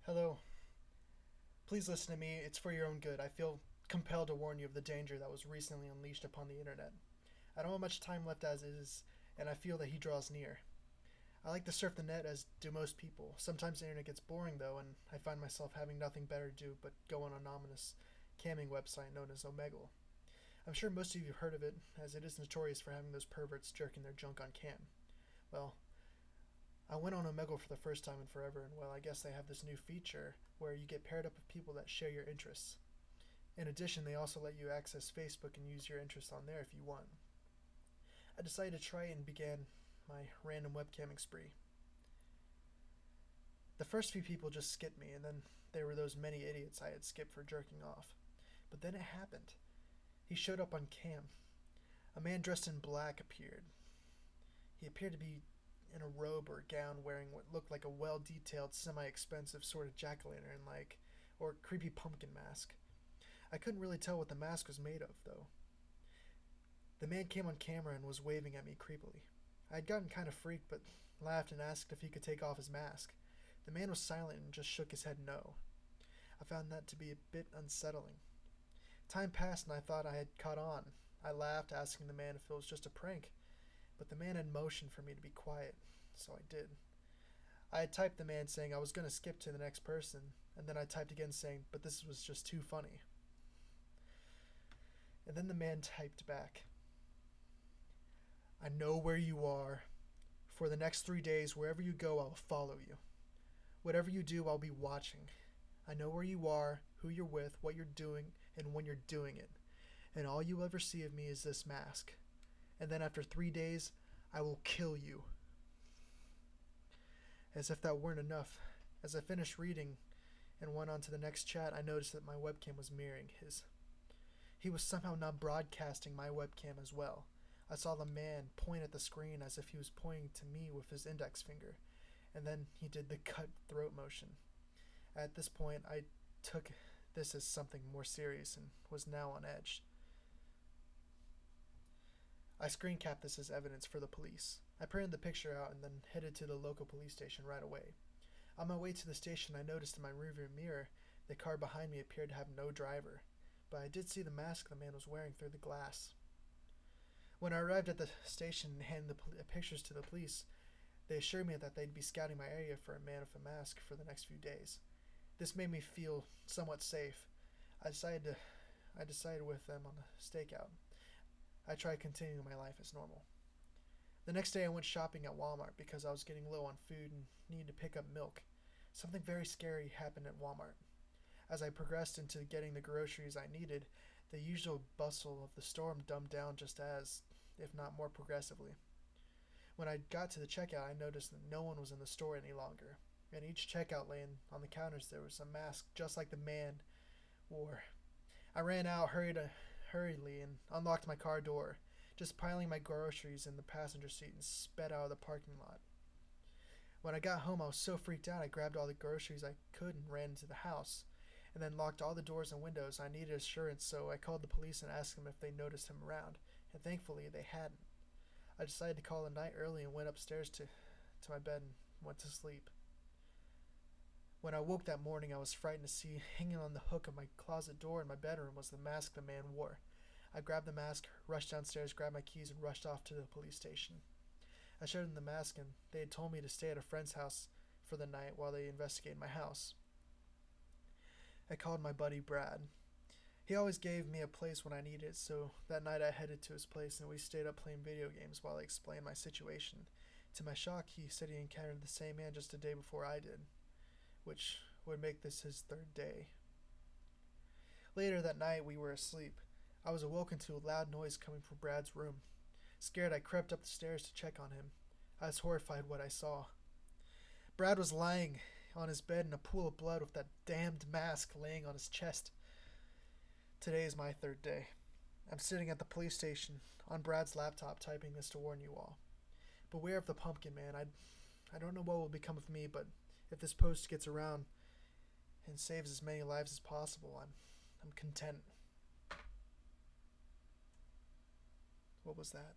Hello. Please listen to me. It's for your own good. I feel compelled to warn you of the danger that was recently unleashed upon the internet. I don't have much time left as is, and I feel that he draws near. I like to surf the net as do most people. Sometimes the internet gets boring though, and I find myself having nothing better to do but go on an anonymous camming website known as Omegle. I'm sure most of you have heard of it, as it is notorious for having those perverts jerking their junk on cam. Well, I went on Omegle for the first time in forever, and well, I guess they have this new feature where you get paired up with people that share your interests. In addition, they also let you access Facebook and use your interests on there if you want. I decided to try and began my random webcamming spree. The first few people just skipped me, and then there were those many idiots I had skipped for jerking off. But then it happened. He showed up on cam. A man dressed in black appeared. He appeared to be in a robe or gown wearing what looked like a well-detailed, semi-expensive sort of jack-o'-lantern like or creepy pumpkin mask. I couldn't really tell what the mask was made of, though. The man came on camera and was waving at me creepily. I had gotten kind of freaked, but laughed and asked if he could take off his mask. The man was silent and just shook his head no. I found that to be a bit unsettling. Time passed and I thought I had caught on. I laughed, asking the man if it was just a prank, but the man had motioned for me to be quiet, so I did. I had typed the man saying I was going to skip to the next person, and then I typed again saying, but this was just too funny. And then the man typed back, I know where you are. For the next 3 days, wherever you go, I'll follow you. Whatever you do, I'll be watching. I know where you are, who you're with, what you're doing, and when you're doing it. And all you ever see of me is this mask. And then after 3 days, I will kill you. As if that weren't enough, as I finished reading and went on to the next chat, I noticed that my webcam was mirroring his. He was somehow not broadcasting my webcam as well. I saw the man point at the screen as if he was pointing to me with his index finger, and then he did the cut throat motion. At this point, I took this as something more serious and was now on edge. I screen capped this as evidence for the police. I printed the picture out and then headed to the local police station right away. On my way to the station, I noticed in my rearview mirror the car behind me appeared to have no driver, but I did see the mask the man was wearing through the glass. When I arrived at the station and handed the pictures to the police, they assured me that they'd be scouting my area for a man with a mask for the next few days. This made me feel somewhat safe. I decided with them on a stakeout. I tried continuing my life as normal. The next day I went shopping at Walmart because I was getting low on food and needed to pick up milk. Something very scary happened at Walmart. As I progressed into getting the groceries I needed, the usual bustle of the store dumbed down just as, if not more progressively. When I got to the checkout, I noticed that no one was in the store any longer. In each checkout lane on the counters there was a mask just like the man wore. I ran out hurriedly and unlocked my car door, just piling my groceries in the passenger seat and sped out of the parking lot. When I got home, I was so freaked out I grabbed all the groceries I could and ran into the house, and then locked all the doors and windows. I needed assurance, so I called the police and asked them if they noticed him around, and thankfully they hadn't. I decided to call the night early and went upstairs to my bed and went to sleep. When I woke that morning, I was frightened to see hanging on the hook of my closet door in my bedroom was the mask the man wore. I grabbed the mask, rushed downstairs, grabbed my keys, and rushed off to the police station. I showed them the mask, and they had told me to stay at a friend's house for the night while they investigated my house. I called my buddy Brad. He always gave me a place when I needed it, so that night I headed to his place and we stayed up playing video games while I explained my situation. To my shock, he said he encountered the same man just a day before I did, which would make this his third day. Later that night, we were asleep. I was awoken to a loud noise coming from Brad's room. Scared, I crept up the stairs to check on him. I was horrified what I saw. Brad was lying on his bed in a pool of blood with that damned mask laying on his chest. Today is my third day. I'm sitting at the police station on Brad's laptop typing this to warn you all. Beware of the pumpkin man. I don't know what will become of me, but if this post gets around and saves as many lives as possible, I'm content. What was that?